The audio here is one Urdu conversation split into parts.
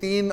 3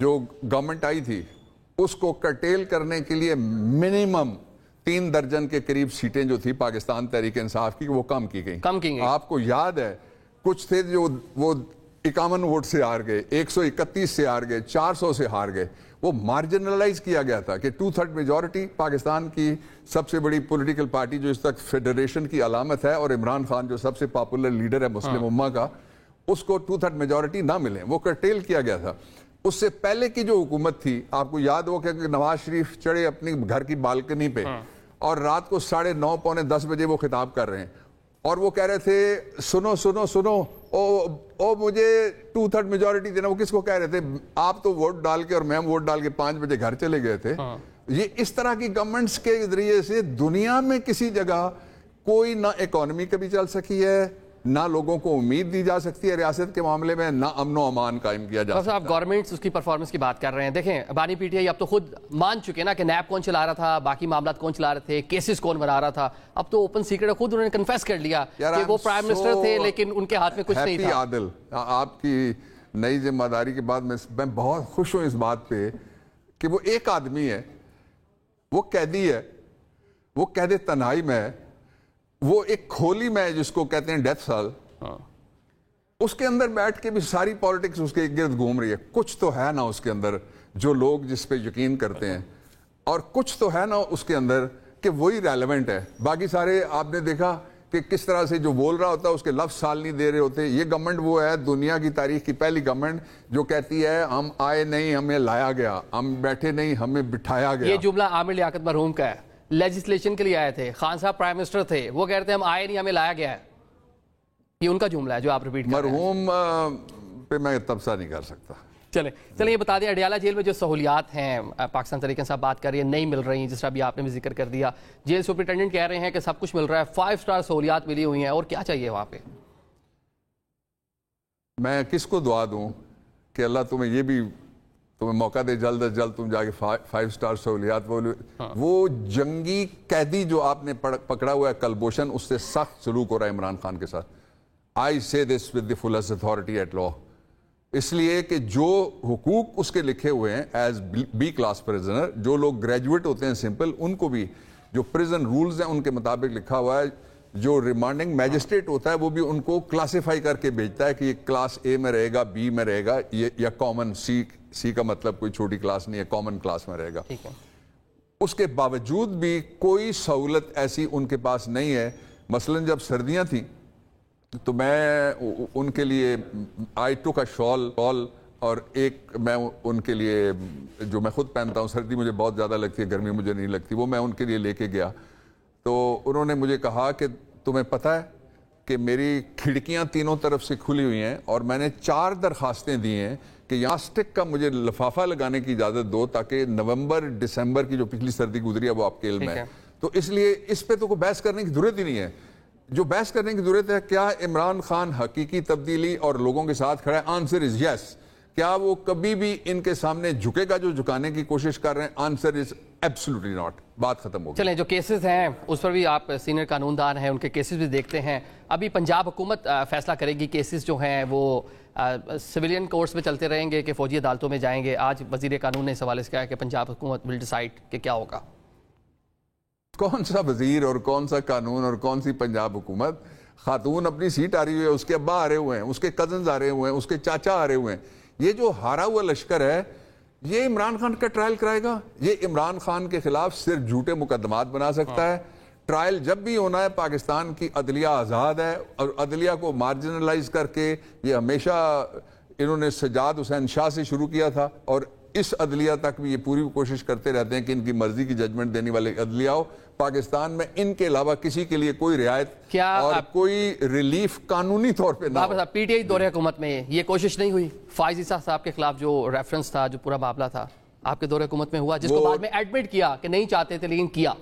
جو گورنمنٹ آئی تھی اس کو کرٹیل کرنے کے لیے منیمم 3 درجن کے قریب سیٹیں جو تھی پاکستان تحریک انصاف کی وہ کم کی گئیں. آپ کو یاد ہے کچھ تھے جو وہ 51 ووٹ سے ہار گئے, 131 سے ہار گئے, 400 سے ہار گئے. وہ مارجنلائز کیا گیا تھا کہ 2/3 میجورٹی پاکستان کی سب سے بڑی پولیٹیکل پارٹی جو اس تک فیڈریشن کی علامت ہے, اور عمران خان جو سب سے پاپولر لیڈر ہے مسلم امہ کا, اس کو 2/3 میجورٹی نہ ملے. وہ کرٹیل کیا گیا تھا. اس سے پہلے کی جو حکومت تھی, آپ کو یاد ہو کہ نواز شریف چڑھے اپنی گھر کی بالکنی پہ اور رات کو 9:30 پونے 10 بجے وہ خطاب کر رہے ہیں اور وہ کہہ رہے تھے سنو سنو سنو او مجھے 2/3 میجورٹی دینا. وہ کس کو کہہ رہے تھے؟ آپ تو ووٹ ڈال کے اور میں ووٹ ڈال کے 5 بجے گھر چلے گئے تھے. یہ اس طرح کی گورنمنٹس کے ذریعے سے دنیا میں کسی جگہ کوئی نہ اکانومی کبھی چل سکی ہے, نہ لوگوں کو امید دی جا سکتی ہے ریاست کے معاملے میں, نہ امن و امان قائم کیا جا سکتا ہے. آپ گورنمنٹس اس کی پرفارمنس کی بات کر رہے ہیں. دیکھیں بانی پی ٹی آئی اب تو خود مان چکے نا کہ نیب کون چلا رہا تھا, باقی معاملات کون چلا رہے تھے, کیسز کون بنا رہا تھا. اب تو اوپن سیکرٹ خود انہوں نے کنفیس کر لیا کہ وہ پرائم منسٹر تھے لیکن ان کے ہاتھ میں کچھ نہیں تھا. عادل, آپ کی نئی ذمہ داری کے بعد میں بہت خوش ہوں اس بات پہ کہ وہ ایک آدمی ہے, وہ قیدی ہے, وہ قید تنہائی میں ہے, وہ ایک کھولی میں ہے جس کو کہتے ہیں ڈیتھ سیل, اس کے اندر بیٹھ کے بھی ساری پالیٹکس اس کے گرد گھوم رہی ہے. کچھ تو ہے نا اس کے اندر جو لوگ جس پہ یقین کرتے ہیں, اور کچھ تو ہے نا اس کے اندر کہ وہی ریلیونٹ ہے. باقی سارے آپ نے دیکھا کہ کس طرح سے جو بول رہا ہوتا ہے اس کے لفظ سال نہیں دے رہے ہوتے. یہ گورنمنٹ وہ ہے دنیا کی تاریخ کی پہلی گورنمنٹ جو کہتی ہے ہم آئے نہیں ہمیں لایا گیا, ہم بیٹھے نہیں ہمیں بٹھایا گیا. یہ جملہ عامر لیاقت مرحوم کا ہے. لیجسلیشن کے لیے آئے تھے, خان صاحب پرائم منسٹر تھے, وہ کہتے ہیں ہم آئے نہیں ہمیں لایا گیا ہے. یہ ان کا جملہ ہے جو آپ ریپیٹ کر رہے ہیں. مرحوم پہ میں تبصرہ نہیں کر سکتا. چلیں یہ بتا دیں اڈیالہ جیل میں جو سہولیات ہیں پاکستان تحریک انصاف بات کر رہی ہے نہیں مل رہی ہیں, جس طرح بھی آپ نے بھی ذکر کر دیا. جیل سپرنٹینڈنٹ کہہ رہے ہیں کہ سب کچھ مل رہا ہے, 5 اسٹار سہولیات ملی ہوئی ہیں, اور کیا چاہیے وہاں پہ؟ میں کس کو دعا دوں کہ اللہ تمہیں یہ بھی تمہیں موقع دے جلد از جلد تم جا کے 5 اسٹار سہولیات. وہ جنگی قیدی جو آپ نے پکڑا ہوا ہے کلبھوشن, اس سے سخت سلوک ہو رہا ہے عمران خان کے ساتھ. I say this with the fullest authority at law. اس لیے کہ جو حقوق اس کے لکھے ہوئے ہیں ایز بی کلاس پریزنر, جو لوگ گریجویٹ ہوتے ہیں سمپل, ان کو بھی جو پریزن رولز ہیں ان کے مطابق لکھا ہوا ہے. جو ریمانڈنگ میجسٹریٹ ہوتا ہے وہ بھی ان کو کلاسیفائی کر کے بھیجتا ہے کہ یہ کلاس اے میں رہے گا, بی میں رہے گا, یا کامن سی کا مطلب کوئی چھوٹی کلاس نہیں ہے, کامن کلاس میں رہے گا. اس کے باوجود بھی کوئی سہولت ایسی ان کے پاس نہیں ہے. مثلا جب سردیاں تھیں تو میں ان کے لیے آئی ٹوک اے شال, اور ایک میں ان کے لیے جو میں خود پہنتا ہوں, سردی مجھے بہت زیادہ لگتی ہے, گرمی مجھے نہیں لگتی, وہ میں ان کے لیے لے کے گیا. تو انہوں نے مجھے کہا کہ تمہیں پتہ ہے کہ میری کھڑکیاں تینوں طرف سے کھلی ہوئی ہیں اور میں نے 4 درخواستیں دی ہیں کہ یہاں سٹک کا مجھے لفافہ لگانے کی اجازت دو تاکہ نومبر دسمبر کی جو پچھلی سردی گزری ہے وہ آپ کے علم ہے. تو اس لیے اس پہ تو کوئی بحث کرنے کی ضرورت ہی نہیں ہے. جو بحث کرنے کی ضرورت ہے کیا عمران خان حقیقی تبدیلی اور لوگوں کے ساتھ کھڑا ہے؟ آنسر از یس. کیا وہ کبھی بھی ان کے سامنے جھکے گا جو جھکانے کی کوشش کر رہے ہیں؟ Answer is absolutely not. بات ختم ہو گئی. چلیں جو کیسز ہیں اس پر بھی آپ سینئر قانون دان ہیں, ان کے کیسز بھی دیکھتے ہیں. ابھی پنجاب حکومت فیصلہ کرے گی, کیسز جو ہیں وہ سویلین کورٹس میں چلتے رہیں گے کہ فوجی عدالتوں میں جائیں گے. آج وزیر قانون نے اس حوالے سے کہا کہ پنجاب حکومت ول ڈیسائیڈ کہ کیا ہوگا. کون سا وزیر اور کون سا قانون اور کون سی پنجاب حکومت؟ خاتون اپنی سیٹ آ رہی ہوئی ہے, اس کے ابا آ رہے ہوئے ہیں, اس کے کزنز آ رہے ہوئے ہیں, اس کے چاچا آ رہے ہوئے ہیں. یہ جو ہارا ہوا لشکر ہے یہ عمران خان کا ٹرائل کرائے گا. یہ عمران خان کے خلاف صرف جھوٹے مقدمات بنا سکتا ہے. ٹرائل جب بھی ہونا ہے, پاکستان کی عدلیہ آزاد ہے, اور عدلیہ کو مارجنلائز کر کے یہ ہمیشہ انہوں نے سجاد حسین شاہ سے شروع کیا تھا, اور اس عدلیہ تک بھی یہ پوری کوشش کرتے رہتے ہیں کہ ان کی مرضی کی ججمنٹ دینے والے عدلیہ ہو. پاکستان میں ان کے علاوہ کسی کے لیے کوئی رعایت اور کوئی ریلیف قانونی طور پہ نہ ہو. پی ٹی آئی دور حکومت میں یہ کوشش نہیں ہوئی؟ فائز عیسیٰ صاحب کے خلاف جو ریفرنس تھا, جو پورا معاملہ تھا, آپ کے دور حکومت میں ہوا, جس کو بعد میں ایڈمٹ کیا کہ نہیں چاہتے تھے لیکن کیا.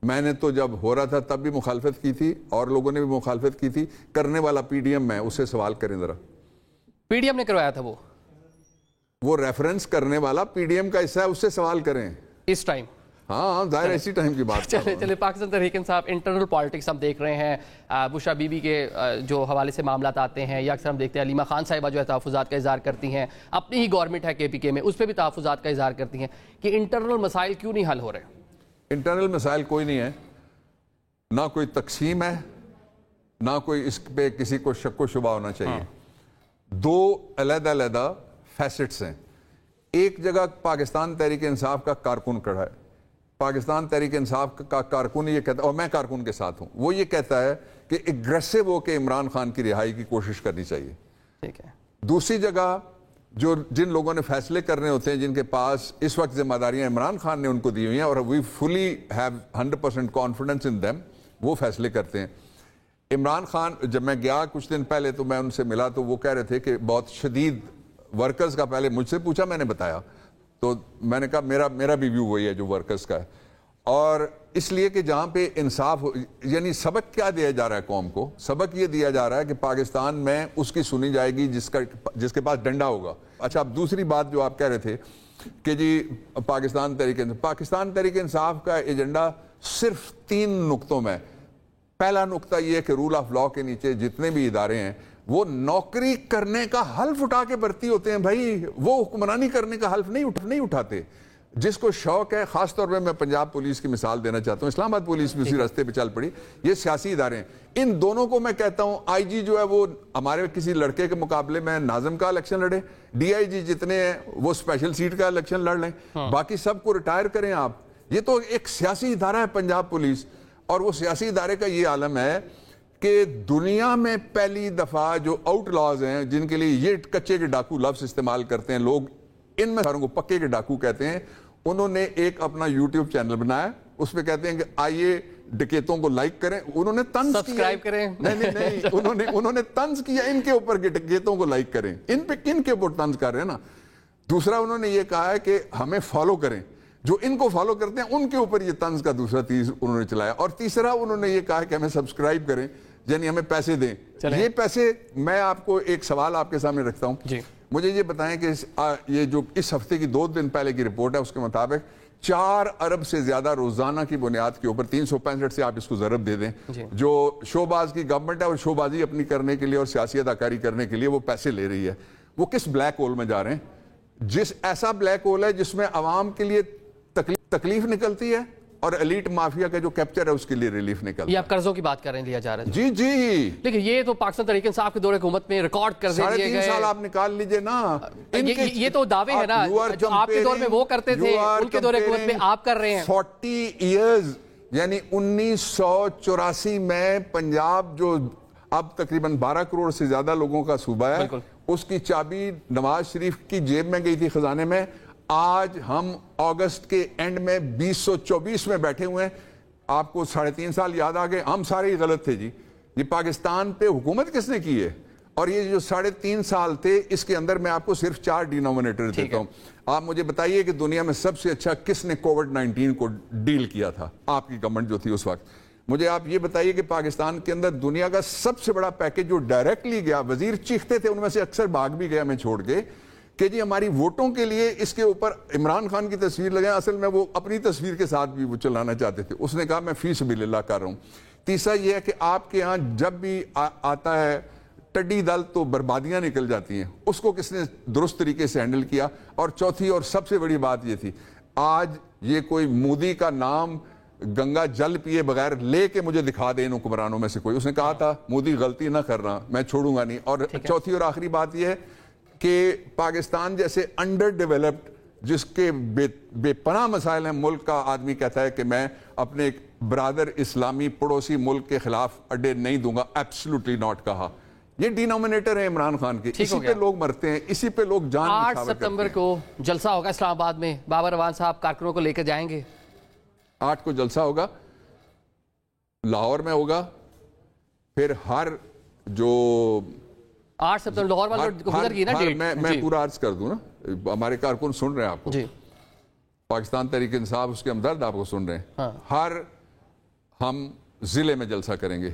میں نے تو جب ہو رہا تھا تب بھی مخالفت کی تھی, اور لوگوں نے بھی مخالفت کی تھی. کرنے والا پی ڈی ایم ہے, اس سے سوال کریں ذرا. پی ڈی ایم نے کروایا تھا وہ ریفرنس کرنے والا پی ڈی ایم کا حصہ ہے, اس سے سوال کریں. اس ٹائم ہاں ظاہر اسی ٹائم کی بات. چلے پاکستان تحریک انصاف انٹرنل پالیٹکس ہم دیکھ رہے ہیں, بشرا بی بی کے جو حوالے سے معاملات آتے ہیں, یا اکثر ہم دیکھتے ہیں علیمہ خان صاحبہ جو ہے تحفظات کا اظہار کرتی ہیں, اپنی ہی گورنمنٹ ہے کے پی کے میں, اس پہ بھی تحفظات کا اظہار کرتی ہیں کہ انٹرنل مسائل کیوں نہیں حل ہو رہے. انٹرنل مسائل کوئی نہیں ہے, نہ کوئی تقسیم ہے, نہ کوئی اس پہ کسی کو شک و شبہ ہونا چاہیے. دو علیحدہ علیحدہ فیسٹس ہیں. ایک جگہ پاکستان تحریک انصاف کا کارکن کھڑا ہے, پاکستان تحریک انصاف کا کارکن یہ کہتا ہے, اور میں کارکن کے ساتھ ہوں, وہ یہ کہتا ہے کہ اگریسو ہو کے عمران خان کی رہائی کی کوشش کرنی چاہیے. ٹھیک ہے. دوسری جگہ جن لوگوں نے فیصلے کرنے ہوتے ہیں, جن کے پاس اس وقت ذمہ داریاں عمران خان نے ان کو دی ہوئی ہیں, اور وی فلی ہیو 100% کانفیڈنس ان دیم, وہ فیصلے کرتے ہیں. عمران خان, جب میں گیا کچھ دن پہلے تو میں ان سے ملا تو وہ کہہ رہے تھے کہ بہت شدید ورکرز کا, پہلے مجھ سے پوچھا, میں نے بتایا, تو میں نے کہا میرا بھی ویو وہی ہے جو ورکرز کا ہے. اور اس لیے کہ جہاں پہ انصاف یعنی سبق کیا دیا جا رہا ہے قوم کو, سبق یہ دیا جا رہا ہے کہ پاکستان میں اس کی سنی جائے گی جس کے پاس ڈنڈا ہوگا. اچھا, اب دوسری بات جو آپ کہہ رہے تھے کہ جی پاکستان تحریک انصاف کا ایجنڈا صرف 3 نقطوں میں. پہلا نقطہ یہ ہے کہ رول آف لا کے نیچے جتنے بھی ادارے ہیں وہ نوکری کرنے کا حلف اٹھا کے بھرتی ہوتے ہیں بھائی, وہ حکمرانی کرنے کا حلف نہیں اٹھاتے. جس کو شوق ہے, خاص طور پہ میں پنجاب پولیس کی مثال دینا چاہتا ہوں, اسلام آباد پولیس بھی اسی راستے پہ چل پڑی, یہ سیاسی ادارے ہیں. ان دونوں کو میں کہتا ہوں, آئی جی جو ہے وہ ہمارے کسی لڑکے کے مقابلے میں ناظم کا الیکشن لڑے, ڈی آئی جی جتنے ہیں وہ اسپیشل سیٹ کا الیکشن لڑ لیں, باقی سب کو ریٹائر کریں آپ. یہ تو ایک سیاسی ادارہ ہے پنجاب پولیس, اور وہ سیاسی ادارے کا یہ عالم ہے کہ دنیا میں پہلی دفعہ جو آؤٹ لاز ہیں, جن کے لیے یہ کچے کے ڈاکو لفظ استعمال کرتے ہیں لوگ, ان میں ساروں کو پکے کے ڈاکو کہتے ہیں, انہوں نے ایک اپنا یوٹیوب چینل بنایا, اس پہ کہتے ہیں کہ آئیے ڈکیتوں کو لائک کریں. انہوں نے طنز کیا, سبسکرائب کریں, نہیں, انہوں نے طنز کیا ان کے اوپر کہ ڈکیتوں کو لائک کریں. ان پہ کن کے اوپر طنز کر رہے ہیں نا. دوسرا انہوں نے یہ کہا ہے کہ ہمیں فالو کریں, جو ان کو فالو کرتے ہیں ان کے اوپر یہ طنز کا دوسرا تیز انہوں نے چلایا. اور تیسرا انہوں نے یہ کہا کہ ہمیں سبسکرائب کریں, یعنی ہمیں پیسے دیں. یہ پیسے, میں آپ کو ایک سوال آپ کے سامنے رکھتا ہوں, مجھے یہ بتائیں کہ یہ جو اس ہفتے کی 2 دن پہلے کی رپورٹ ہے اس کے مطابق 4 ارب سے زیادہ روزانہ کی بنیاد کے اوپر, 365 سے آپ اس کو ضرب دے دیں, جو شوباز کی گورنمنٹ ہے اور شوبازی اپنی کرنے کے لیے اور سیاسی اداکاری کرنے کے لیے وہ پیسے لے رہی ہے, وہ کس بلیک ہول میں جا رہے ہیں؟ جس ایسا بلیک ہول ہے جس میں عوام کے لیے تکلیف نکلتی ہے اور ایلیٹ مافیا کا جو کیپچر ہے اس کے لیے ریلیف نکلتا ہے. یہ آپ قرضوں کی بات کر رہے ہیں, لیا جا رہا ہے. جی لیکن یہ تو پاکستان تحریک انصاف کے دور حکومت میں ریکارڈ کر دیے گئے. 3.5 سال آپ نکال لیجئے نا, یہ تو دعوے ہیں نا جو آپ کے دور میں وہ کرتے تھے, ان کے دور حکومت میں آپ کر رہے ہیں. 40 ایئرز, یعنی 1984 میں پنجاب جو اب تقریباً 12 کروڑ سے زیادہ لوگوں کا صوبہ ہے, اس کی چابی نواز شریف کی جیب میں گئی تھی, خزانے میں. آج ہم اگست کے اینڈ میں 2024 میں بیٹھے ہوئے ہیں, آپ کو 3.5 سال یاد آ گئے, ہم سارے ہی غلط تھے جی. یہ پاکستان پہ حکومت کس نے کی ہے؟ اور یہ جو 3.5 سال تھے, اس کے اندر میں آپ کو صرف 4 ڈینومینیٹر دیتا ہوں. آپ مجھے بتائیے کہ دنیا میں سب سے اچھا کس نے کووڈ-19 کو ڈیل کیا تھا؟ آپ کی گورنمنٹ جو تھی اس وقت. مجھے آپ یہ بتائیے کہ پاکستان کے اندر دنیا کا سب سے بڑا پیکج جو ڈائریکٹلی گیا, وزیر چیختے تھے, ان میں سے اکثر بھاگ بھی گیا میں چھوڑ کے, کہ جی ہماری ووٹوں کے لیے اس کے اوپر عمران خان کی تصویر لگائیں. اصل میں وہ اپنی تصویر کے ساتھ بھی وہ چلانا چاہتے تھے. اس نے کہا میں فی سبیل اللہ کر رہا ہوں. تیسرا یہ ہے کہ آپ کے ہاں جب بھی آتا ہے ٹڈی دل تو بربادیاں نکل جاتی ہیں, اس کو کس نے درست طریقے سے ہینڈل کیا. اور چوتھی اور سب سے بڑی بات یہ تھی, آج یہ کوئی مودی کا نام گنگا جل پیے بغیر لے کے مجھے دکھا دے ان حکمرانوں میں سے کوئی. اس نے کہا تھا مودی غلطی نہ کرنا, میں چھوڑوں گا نہیں. اور چوتھی اور آخری بات یہ ہے کہ پاکستان جیسے انڈر ڈیولپڈ, جس کے بے پناہ مسائل ہیں, ملک کا آدمی کہتا ہے کہ میں اپنے ایک برادر اسلامی پڑوسی ملک کے خلاف اڈے نہیں دوں گا. ایبسلوٹلی ناٹ کہا. یہ ڈینومینیٹر ہے عمران خان کے, اسی پہ لوگ مرتے ہیں, اسی پہ لوگ جان نچھاور کرتے ہیں. 8 ستمبر کو جلسہ ہوگا اسلام آباد میں, بابر اعوان صاحب کارکنوں کو لے کر جائیں گے. 8 کو جلسہ ہوگا, لاہور میں ہوگا. پھر ہر جو 8 ستمبر لاہور والے گزر گئی نا ڈیٹ. میں پورا عرض کر دوں نا, ہمارے کارکن سن رہے ہیں آپ کو, پاکستان تحریک انصاف اس کے ہمدرد آپ کو سن رہے ہیں. ہر ہم ضلع میں جلسہ کریں گے,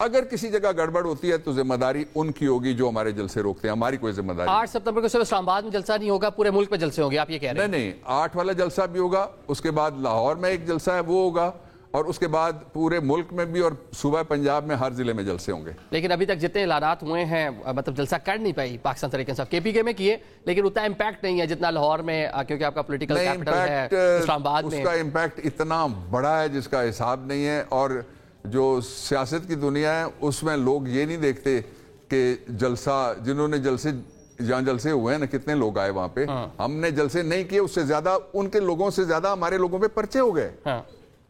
اگر کسی جگہ گڑبڑ ہوتی ہے تو ذمہ داری ان کی ہوگی جو ہمارے جلسے روکتے ہیں, ہماری کوئی ذمہ داری. 8 ستمبر کو صرف اسلام آباد میں جلسہ نہیں ہوگا, پورے ملک میں جلسے ہوں گے, آپ یہ کہہ رہے ہیں؟ نہیں, 8 والا جلسہ بھی ہوگا, اس کے بعد لاہور میں ایک جلسہ ہے وہ ہوگا, اور اس کے بعد پورے ملک میں بھی اور صوبہ پنجاب میں ہر ضلع میں جلسے ہوں گے. لیکن ابھی تک جتنے اعلانات ہوئے ہیں, مطلب جلسہ کر نہیں پائی پاکستان تحریک انصاف, کے پی کے میں کیے, لیکن اتنا امپیکٹ نہیں ہے جتنا لاہور میں, کیونکہ آپ کا پولیٹیکل کیپٹل ہے اسلام آباد میں. اس کا امپیکٹ اتنا بڑا ہے جس کا حساب نہیں ہے, اور جو سیاست کی دنیا ہے اس میں لوگ یہ نہیں دیکھتے کہ جلسہ, جنہوں نے جہاں جلسے ہوئے ہیں نا, کتنے لوگ آئے وہاں پہ. ہم نے جلسے نہیں کیے, اس سے زیادہ ان کے لوگوں سے زیادہ ہمارے لوگوں پہ پرچے ہو گئے,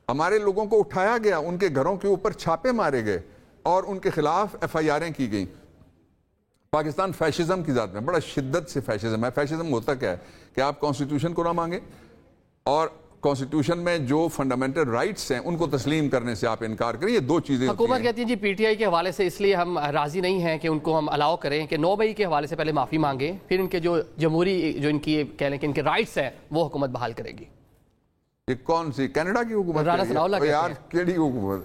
ہمارے لوگوں کو اٹھایا گیا, ان کے گھروں کے اوپر چھاپے مارے گئے اور ان کے خلاف ایف آئی آریں کی گئیں. پاکستان فیشزم کی ذات میں بڑا شدت سے فیشزم ہے. فیشزم ہوتا کیا ہے کہ آپ کانسٹیٹیوشن کو نہ مانگیں اور کانسٹیٹیوشن میں جو فنڈامنٹل رائٹس ہیں ان کو تسلیم کرنے سے آپ انکار کریں. یہ دو چیزیں حکومت کہتی ہے جی پی ٹی آئی کے حوالے سے اس لیے ہم راضی نہیں ہیں کہ ان کو ہم الاؤ کریں کہ 9 مئی کے حوالے سے پہلے معافی مانگیں, پھر ان کے جو جمہوری جو ان کی کہہ لیں کہ ان کے رائٹس ہیں وہ حکومت بحال کرے گی. یہ کون سی کینیڈا کی حکومت ہے یار؟ کیڑی حکومت؟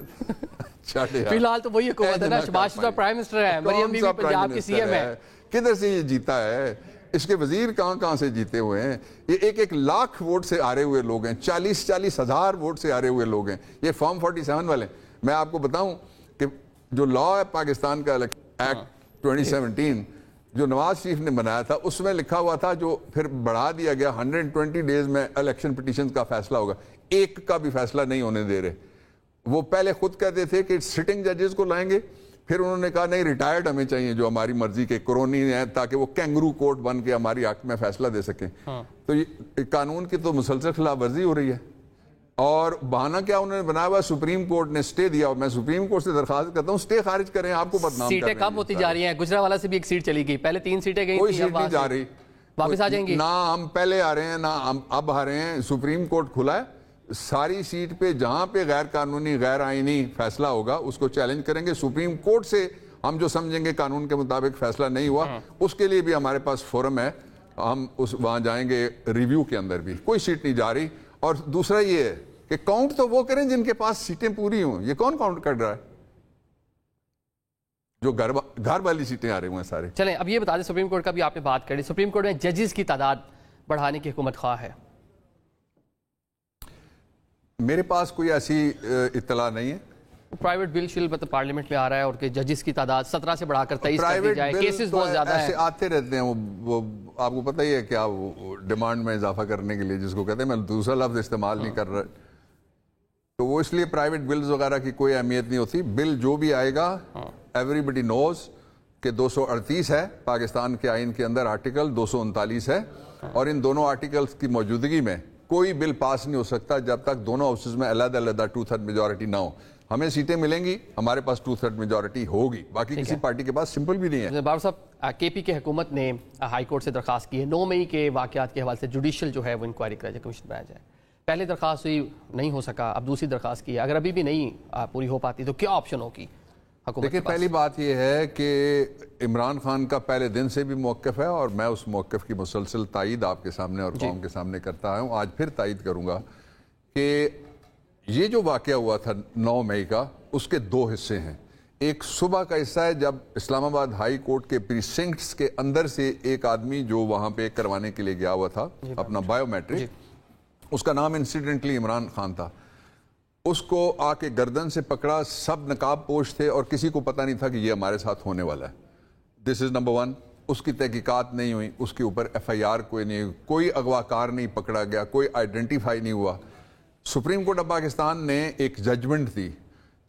فی الحال تو وہی حکومت ہے نا, شہباز شریف پرائم منسٹر ہے, مریم بی بی پنجاب کی سی ایم ہے. کدھر سے یہ جیتا ہے؟ اس کے وزیر کہاں سے جیتے ہوئے ہیں؟ یہ 1 1 لاکھ ووٹ سے ہارے ہوئے لوگ ہیں, 40 ہزار ووٹ سے ہارے ہوئے لوگ ہیں. یہ فارم 47 والے. میں آپ کو بتاؤں کہ جو لا ہے پاکستان کا ایکٹ 2017 جو نواز شریف نے بنایا تھا, اس میں لکھا ہوا تھا, جو پھر بڑھا دیا گیا 120 ڈیز میں الیکشن پٹیشن کا فیصلہ ہوگا. ایک کا بھی فیصلہ نہیں ہونے دے رہے. وہ پہلے خود کہتے تھے کہ سٹنگ ججز کو لائیں گے, پھر انہوں نے کہا نہیں ریٹائرڈ ہمیں چاہیے جو ہماری مرضی کے کرونی ہیں, تاکہ وہ کینگرو کورٹ بن کے ہماری حق میں فیصلہ دے سکیں. تو یہ قانون کی تو مسلسل خلاف ورزی ہو رہی ہے. اور بہانہ کیا انہوں نے بنایا ہوا, سپریم کورٹ نے سٹے دیا, اور میں سپریم کورٹ سے درخواست کرتا ہوں سٹے خارج کریں. آپ کو بدنام سیٹیں کم ہوتی جا رہی ہیں, گجرانوالہ سے بھی ایک سیٹ چلی گئی, پہلے 3 سیٹیں گئی, کوئی سیٹ نہیں جا رہی, واپس آ جائیں گی. نہ ہم پہلے آ رہے ہیں نہ ہم اب آ رہے ہیں. سپریم کورٹ کھلا ہے, ساری سیٹ پہ جہاں پہ غیر قانونی غیر آئینی فیصلہ ہوگا اس کو چیلنج کریں گے. سپریم کورٹ سے ہم جو سمجھیں گے قانون کے مطابق فیصلہ نہیں ہوا, اس کے لیے بھی ہمارے پاس فورم ہے, ہم وہاں جائیں گے ریویو کے اندر بھی. کوئی سیٹ نہیں جا رہی. اور دوسرا یہ ہے کہ کاؤنٹ تو وہ کریں جن کے پاس سیٹیں پوری ہوں. یہ کون کاؤنٹ کر رہا ہے؟ جو گھر والی سیٹیں آ رہی ہوئے ہیں سارے. چلیں اب یہ بتا دیں, سپریم کورٹ کا بھی آپ نے بات کری, سپریم کورٹ میں ججز کی تعداد بڑھانے کی حکومت خواہ ہے. میرے پاس کوئی ایسی اطلاع نہیں ہے. پرائیویٹ بل شل مطلب پارلیمنٹ میں آ رہا ہے, اور کہ ججز کی تعداد 17 سے بڑھا کر 23 کر دی جائے. کیسز بہت زیادہ ہیں, ایسے آتے رہتے ہیں. وہ آپ کو پتہ ہی ہے کیا, وہ ڈیمانڈ میں اضافہ کرنے کے لیے, جس کو کہتے ہیں, میں دوسرا لفظ استعمال نہیں کر رہا, تو وہ اس لیے پرائیویٹ بلز وغیرہ کی کوئی اہمیت نہیں ہوتی. بل جو بھی آئے گا ایوری بڈی نوز کہ 238 ہے پاکستان کے آئین کے اندر, آرٹیکل 239 ہے, اور ان دونوں آرٹیکلز کی موجودگی میں کوئی بل پاس نہیں ہو سکتا جب تک دونوں ہاؤسز میں علیحدہ 2/3 میجورٹی نہ ہو. ہمیں سیٹیں ملیں گی, ہمارے پاس 2/3 میجورٹی ہوگی, باقی کسی پارٹی کے پاس سمپل بھی نہیں ہے. بابر صاحب, کے پی کے حکومت نے ہائی کورٹ سے درخواست کی ہے 9 مئی کے واقعات کے حوالے سے جوڈیشل جو ہے وہ انکوائری کرایا جائے, کمیشن بنایا جائے. پہلے درخواست ہوئی, نہیں ہو سکا, اب دوسری درخواست کی ہے. اگر ابھی بھی نہیں پوری ہو پاتی تو کیا آپشن ہوگی حکومت کے پاس؟ پہلی بات یہ ہے کہ عمران خان کا پہلے دن سے بھی موقف ہے, اور میں اس موقف کی مسلسل تائید آپ کے سامنے اور قوم کے سامنے کرتا ہوں. آج پھر تائید کروں گا کہ یہ جو واقعہ ہوا تھا 9 مئی کا, اس کے 2 حصے ہیں. ایک صبح کا حصہ ہے جب اسلام آباد ہائی کورٹ کے پریسنکٹس کے اندر سے ایک آدمی جو وہاں پہ کروانے کے لیے گیا ہوا تھا اپنا بایو میٹرک, اس کا نام انسیڈنٹلی عمران خان تھا, اس کو آ کے گردن سے پکڑا. سب نقاب پوش تھے اور کسی کو پتہ نہیں تھا کہ یہ ہمارے ساتھ ہونے والا ہے. دس از نمبر 1. اس کی تحقیقات نہیں ہوئی, اس کے اوپر ایف آئی آر کوئی نہیں ہوئی, کوئی اغوا کار نہیں پکڑا گیا, کوئی آئیڈینٹیفائی نہیں ہوا. سپریم کورٹ آف پاکستان نے ایک ججمنٹ دی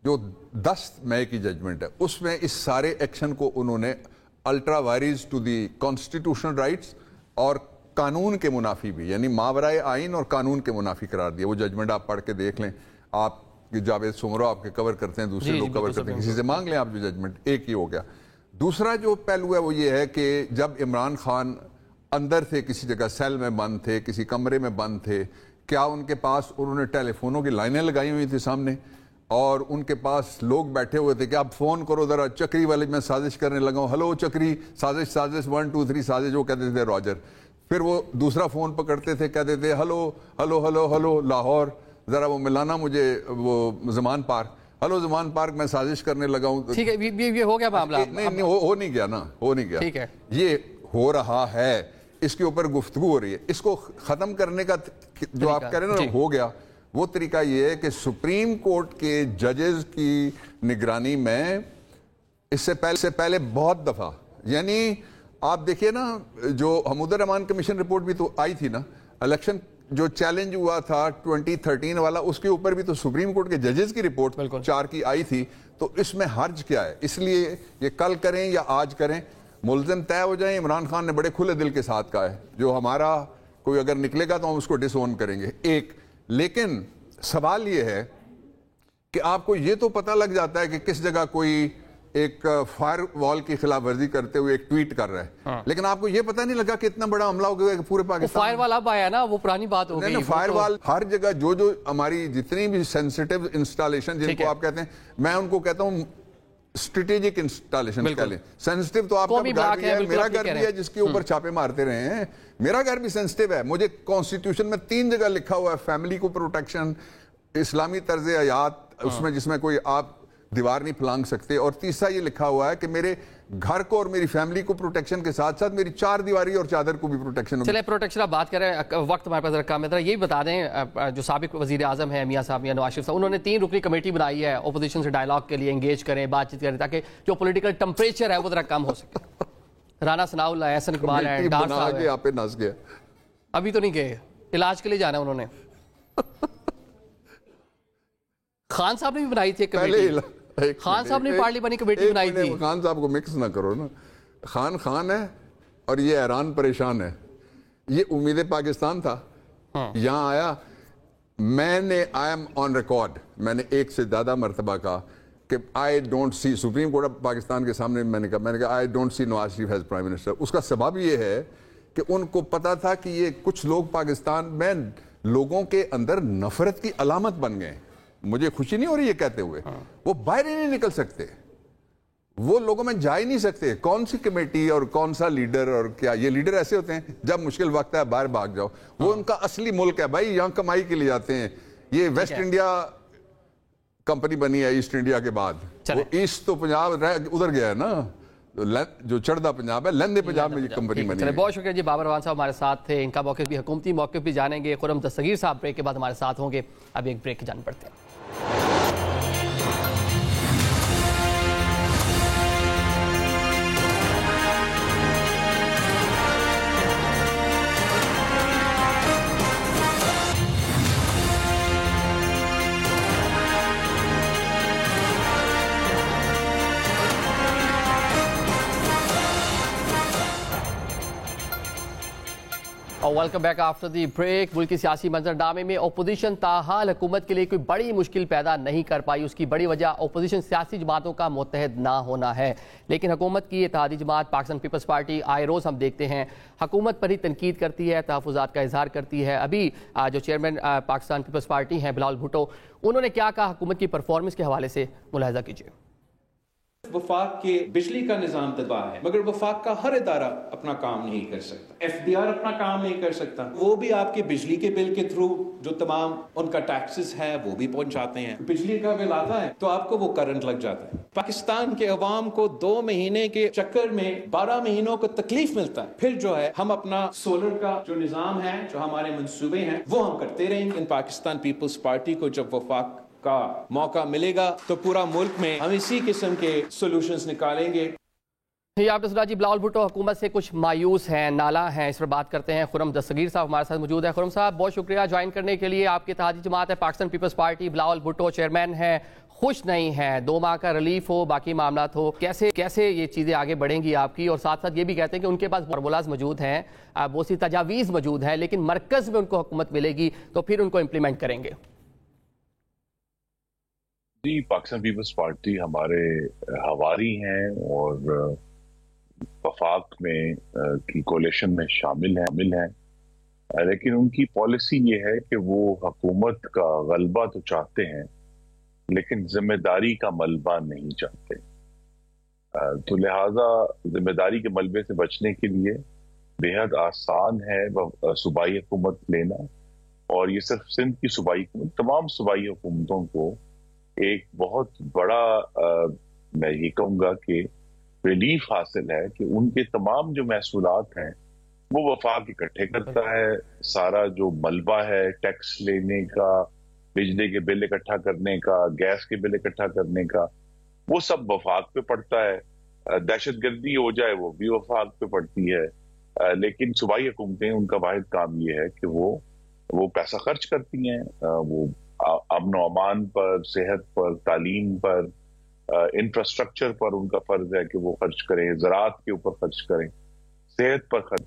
جو 10 مئی کی ججمنٹ ہے, اس میں اس سارے ایکشن کو انہوں نے ultra vires to the constitutional rights اور قانون کے منافی بھی, یعنی ماورائے آئین اور قانون کے منافی قرار دیا. وہ ججمنٹ آپ پڑھ کے دیکھ لیں. آپ جاوید سمرو آپ کے کور کرتے ہیں, دوسرے لوگ کور کرتے ہیں, کسی سے مانگ لیں آپ جو ججمنٹ, ایک ہی ہو گیا. دوسرا جو پہلو ہے وہ یہ ہے کہ جب عمران خان اندر تھے, کسی جگہ سیل میں بند تھے, کسی کمرے میں بند تھے, کیا ان کے پاس انہوں نے ٹیلی فونوں کی لائنیں لگائی ہوئی تھی سامنے, اور ان کے پاس لوگ بیٹھے ہوئے تھے کہ آپ فون کرو ذرا, چکری والے میں سازش کرنے لگا ہوں, ہلو چکری, سازش 1 2 3 سازش, وہ کہتے تھے راجر. پھر وہ دوسرا فون پکڑتے تھے, کہتے تھے hello hello hello hello Lahore, ذرا وہ ملانا مجھے وہ زمان پارک. ہلو زمان پارک میں سازش کرنے لگا ہوں. ٹھیک ہے, یہ ہو گیا معاملہ. نہیں ہو نہیں گیا نا, ہو نہیں گیا. ٹھیک ہے, یہ ہو رہا ہے, اس کے اوپر گفتگو ہو رہی ہے. اس کو ختم کرنے کا جو آپ کہہ رہے ہیں نا ہو گیا, وہ طریقہ یہ ہے کہ سپریم کورٹ کے ججز کی نگرانی میں اس سے پہلے بہت دفعہ, یعنی آپ دیکھیے نا جو حمود الرحمان کمیشن رپورٹ بھی تو آئی تھی نا, الیکشن جو چیلنج ہوا تھا 2013 والا, اس کے اوپر بھی تو سپریم کورٹ کے ججز کی رپورٹ 4 کی آئی تھی. تو اس میں حرج کیا ہے؟ اس لیے یہ کل کریں یا آج کریں, ملزم طے ہو جائیں. عمران خان نے بڑے کھلے دل کے ساتھ کہا ہے, جو ہمارا کوئی اگر نکلے گا تو ہم اس کو ڈس اون کریں گے. ایک لیکن سوال یہ ہے کہ آپ کو یہ تو پتہ لگ جاتا ہے کہ کس جگہ کوئی ایک فائر وال کی خلاف ورزی کرتے ہوئے ایک ٹویٹ کر رہا ہے, لیکن آپ کو یہ پتہ نہیں لگا کہ اتنا بڑا حملہ ہو گیا کہ پورے پاکستان. فائر وال اب آیا نا, وہ پرانی بات ہو گئی. فائر وال ہر جگہ جو ہماری جتنی بھی سینسیٹیو انسٹالیشن جن کو آپ کہتے ہیں, میں ان کو کہتا ہوں اسٹریٹجک انسٹالیشن کہہ لیں. سینسیٹیو تو آپ کا گھر بھی ہے, میرا گھر بھی ہے جس کے اوپر چھاپے مارتے رہے ہیں. میرا گھر بھی سینسیٹیو ہے. مجھے کانسٹیٹیوشن میں 3 جگہ لکھا ہوا ہے, فیملی کو پروٹیکشن, اسلامی طرز حیات اس میں جس میں کوئی آپ دیوار نہیں پھلانگ سکتے, اور تیسرا یہ لکھا ہوا ہے کہ میرے گھر کو اور میری فیملی کو پروٹیکشن کے ساتھ ساتھ میری 4 دیواری اور چادر کو بھی پروٹیکشن. چلے پروٹیکشن آپ بات کریں, وقت ہمارے پاس رکھا. میں ذرا یہ بتا دیں, جو سابق وزیر اعظم ہیں میاں صاحب, میاں نواز شریف صاحب, انہوں نے 3 رکنی کمیٹی بنائی ہے اپوزیشن سے ڈائلاگ کے لیے, انگیج کریں, بات چیت کریں, تاکہ جو پولیٹیکل ٹمپریچر ہے وہ ذرا کم ہو سکے. رانا ثناء اللہ, احسن اقبال ہیں, ڈار صاحب ہیں. آپ پہ نس گیا, ابھی تو نہیں گئے, علاج کے لیے جانا انہوں نے. خان صاحب نے بھی بنائی تھی کمیٹی, خان صاحب نے پارلیمانی کمیٹی بنائی تھی. خان صاحب کو مکس نہ کرو نا, خان ہے اور یہ ایران پریشان ہے. یہ امید پاکستان تھا, یہاں آیا. میں نے آئی ایم آن ریکارڈ, میں نے 1 سے زیادہ مرتبہ کہا کہ I don't see, Supreme Court of Pakistan کے سامنے میں نے کہا I don't see Nawaz Sharif as prime minister. اس کا سبب یہ ہے کہ ان کو پتا تھا کہ یہ کچھ لوگ پاکستان میں لوگوں کے اندر نفرت کی علامت بن گئے. مجھے خوشی نہیں ہو رہی یہ کہتے ہوئے, وہ باہر ہی نہیں نکل سکتے, وہ لوگوں میں جا ہی نہیں سکتے. کون سی کمیٹی اور کون سا لیڈر, اور کیا یہ لیڈر ایسے ہوتے ہیں جب مشکل وقت ہے باہر بھاگ جاؤ. وہ ان کا اصلی ملک ہے بھائی, یہاں کمائی کے لیے جاتے ہیں. یہ ویسٹ انڈیا کمپنی بنی ہے ایسٹ انڈیا کے بعد, وہ ایسٹ تو پنجاب ادھر گیا ہے نا, جو چڑھدا پنجاب ہے, لندے پنجاب میں یہ کمپنی بنی ہے. بہت شکریہ جی. بابر روان صاحب ہمارے ساتھ تھے, ان کا موقف بھی, حکومتی موقف بھی جانیں گے. خرم دستگیر صاحب بریک کے بعد ہمارے ساتھ ہوں گے. اب ایک بریک جان پڑتے ہیں. Welcome back after the break. ملک کی سیاسی منظرنامے میں اپوزیشن تاحال حکومت کے لیے کوئی بڑی مشکل پیدا نہیں کر پائی. اس کی بڑی وجہ اپوزیشن سیاسی جماعتوں کا متحد نہ ہونا ہے. لیکن حکومت کی اتحادی جماعت پاکستان پیپلز پارٹی آئے روز ہم دیکھتے ہیں حکومت پر ہی تنقید کرتی ہے, تحفظات کا اظہار کرتی ہے. ابھی جو چیئرمین پاکستان پیپلز پارٹی ہیں بلاول بھٹو, انہوں نے کیا کہا حکومت کی پرفارمنس کے حوالے سے, ملاحظہ کیجیے. وفاق کے بجلی کا نظام تباہ ہے, مگر وفاق کا ہر ادارہ اپنا کام نہیں کر سکتا. FDR اپنا کام نہیں کر سکتا, وہ بھی آپ کے بجلی کے بل کے تھرو جو تمام ان کا ٹیکسز ہے وہ بھی پہنچاتے ہیں. بجلی کا بل آتا ہے تو آپ کو وہ کرنٹ لگ جاتا ہے. پاکستان کے عوام کو 2 مہینے کے چکر میں 12 مہینوں کو تکلیف ملتا ہے. پھر جو ہے ہم اپنا سولر کا جو نظام ہے, جو ہمارے منصوبے ہیں, وہ ہم کرتے رہیں گے. پاکستان پیپلز پارٹی کو جب وفاق کا موقع ملے گا تو پورا ملک میں ہم اسی قسم کے سولوشنز نکالیں گے. آپ نے سنا جی, بلاول بھٹو حکومت سے کچھ مایوس ہیں, نالاں ہیں. اس پر بات کرتے ہیں. خرم دستگیر صاحب ہمارے ساتھ موجود ہیں. خرم صاحب بہت شکریہ جوائن کرنے کے لیے. آپ کی اتحادی جماعت ہے Pakistan peoples party, Bilawal Bhutto chairman ہیں, خوش نہیں ہیں. 2 ماہ کا ریلیف ہو, باقی معاملات ہو, کیسے یہ چیزیں آگے بڑھیں گی آپ کی؟ اور ساتھ ساتھ یہ بھی کہتے ہیں کہ ان کے پاس فارمولاز موجود ہیں, بہت سی تجاویز موجود ہیں, لیکن مرکز میں ان کو حکومت ملے گی تو پھر ان کو امپلیمنٹ کریں گے. جی, پاکستان پیپلز پارٹی ہمارے ہواری ہیں اور وفاق میں کی کولیشن میں شامل ہیں, لیکن ان کی پالیسی یہ ہے کہ وہ حکومت کا غلبہ تو چاہتے ہیں لیکن ذمہ داری کا ملبہ نہیں چاہتے. تو لہٰذا ذمہ داری کے ملبے سے بچنے کے لیے بے حد آسان ہے صوبائی حکومت لینا, اور یہ صرف سندھ کی صوبائی حکومت, تمام صوبائی حکومتوں کو ایک بہت بڑا میں یہ کہوں گا کہ ریلیف حاصل ہے کہ ان کے تمام جو محصولات ہیں وہ وفاق اکٹھے کرتا ہے. سارا جو ملبہ ہے ٹیکس لینے کا، بجلی کے بل اکٹھا کرنے کا، گیس کے بل اکٹھا کرنے کا، وہ سب وفاق پہ پڑتا ہے. دہشت گردی ہو جائے وہ بھی وفاق پہ پڑتی ہے. لیکن صوبائی حکومتیں ان کا واحد کام یہ ہے کہ وہ پیسہ خرچ کرتی ہیں. وہ امن و امان پر، صحت پر، تعلیم پر، انفراسٹرکچر پر ان کا فرض ہے کہ وہ خرچ کریں، زراعت کے اوپر خرچ کریں، صحت پر خرچ.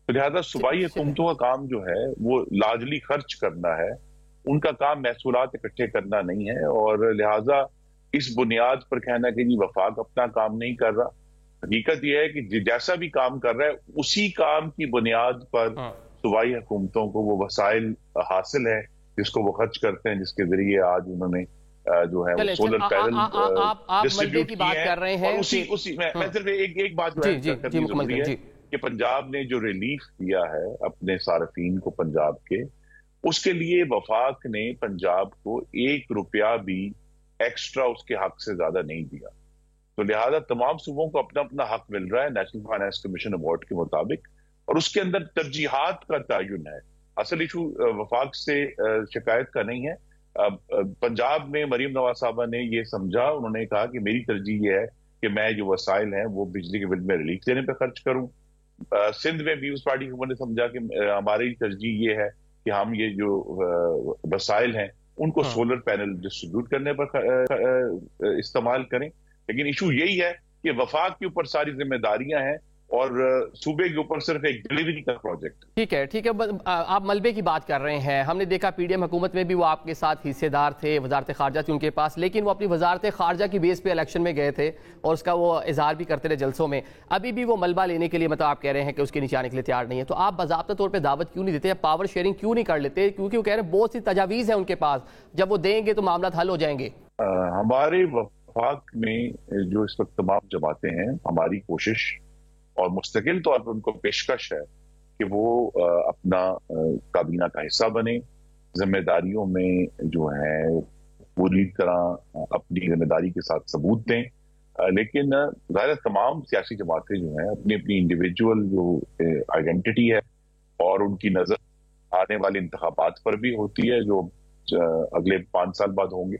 تو لہٰذا صوبائی حکومتوں کا کام جو ہے وہ لارجلی خرچ کرنا ہے. ان کا کام محصولات اکٹھے کرنا نہیں ہے. اور لہٰذا اس بنیاد پر کہنا کہ جی وفاق اپنا کام نہیں کر رہا، حقیقت یہ ہے کہ جیسا بھی کام کر رہا ہے اسی کام کی بنیاد پر صوبائی حکومتوں کو وہ وسائل حاصل ہے جس کو وہ خرچ کرتے ہیں، جس کے ذریعے آج انہوں نے جو ہے وہ سولر پینل ڈسٹریبیوٹ کیے ہیں. اور اسی میں صرف ایک بات جو ہے کرنی ضروری ہے کہ پنجاب نے جو ریلیف دیا ہے اپنے صارفین کو پنجاب کے، اس کے لیے وفاق نے پنجاب کو 1 روپیہ بھی ایکسٹرا اس کے حق سے زیادہ نہیں دیا. تو لہٰذا تمام صوبوں کو اپنا اپنا حق مل رہا ہے نیشنل فائنانس کمیشن ایوارڈ کے مطابق، اور اس کے اندر ترجیحات کا تعین ہے. اصل ایشو وفاق سے شکایت کا نہیں ہے. پنجاب میں مریم نواز صاحبہ نے یہ سمجھا، انہوں نے کہا کہ میری ترجیح یہ ہے کہ میں جو وسائل ہیں وہ بجلی کے بل میں ریلیف دینے پہ خرچ کروں. سندھ میں پیپلز پارٹی حکومت نے سمجھا کہ ہماری ترجیح یہ ہے کہ ہم یہ جو وسائل ہیں ان کو سولر پینل ڈسٹریبیوٹ کرنے پر استعمال کریں. لیکن ایشو یہی ہے کہ وفاق کے اوپر ساری ذمہ داریاں ہیں اور صوبے کے اوپر صرف ایک ڈیلیوری کا پروجیکٹ. ٹھیک ہے. آپ ملبے کی بات کر رہے ہیں. ہم نے دیکھا پی ڈی ایم حکومت میں بھی وہ آپ کے ساتھ حصے دار تھے، وزارت خارجہ تھی ان کے پاس، لیکن وہ اپنی وزارت خارجہ کی بیس پہ الیکشن میں گئے تھے اور اس کا وہ اظہار بھی کرتے رہے جلسوں میں. ابھی بھی وہ ملبہ لینے کے لیے مطلب آپ کہہ رہے ہیں کہ اس کے نیچے آنے کے لیے تیار نہیں ہے. تو آپ باضابطہ طور پہ دعوت کیوں نہیں دیتے، پاور شیئرنگ کیوں نہیں کر لیتے؟ کیونکہ وہ کہہ رہے ہیں بہت سی تجاویز ہیں ان کے پاس، جب وہ دیں گے تو معاملات حل ہو جائیں گے. ہمارے وفاق میں جو اس وقت تمام جماعتیں ہیں، ہماری کوشش اور مستقل طور پر ان کو پیشکش ہے کہ وہ اپنا کابینہ کا حصہ بنے، ذمہ داریوں میں جو ہے پوری طرح اپنی ذمہ داری کے ساتھ ثبوت دیں. لیکن ظاہر تمام سیاسی جماعتیں جو ہیں اپنی اپنی انڈیویجول جو آئیڈینٹی ہے اور ان کی نظر آنے والے انتخابات پر بھی ہوتی ہے جو اگلے 5 سال بعد ہوں گے.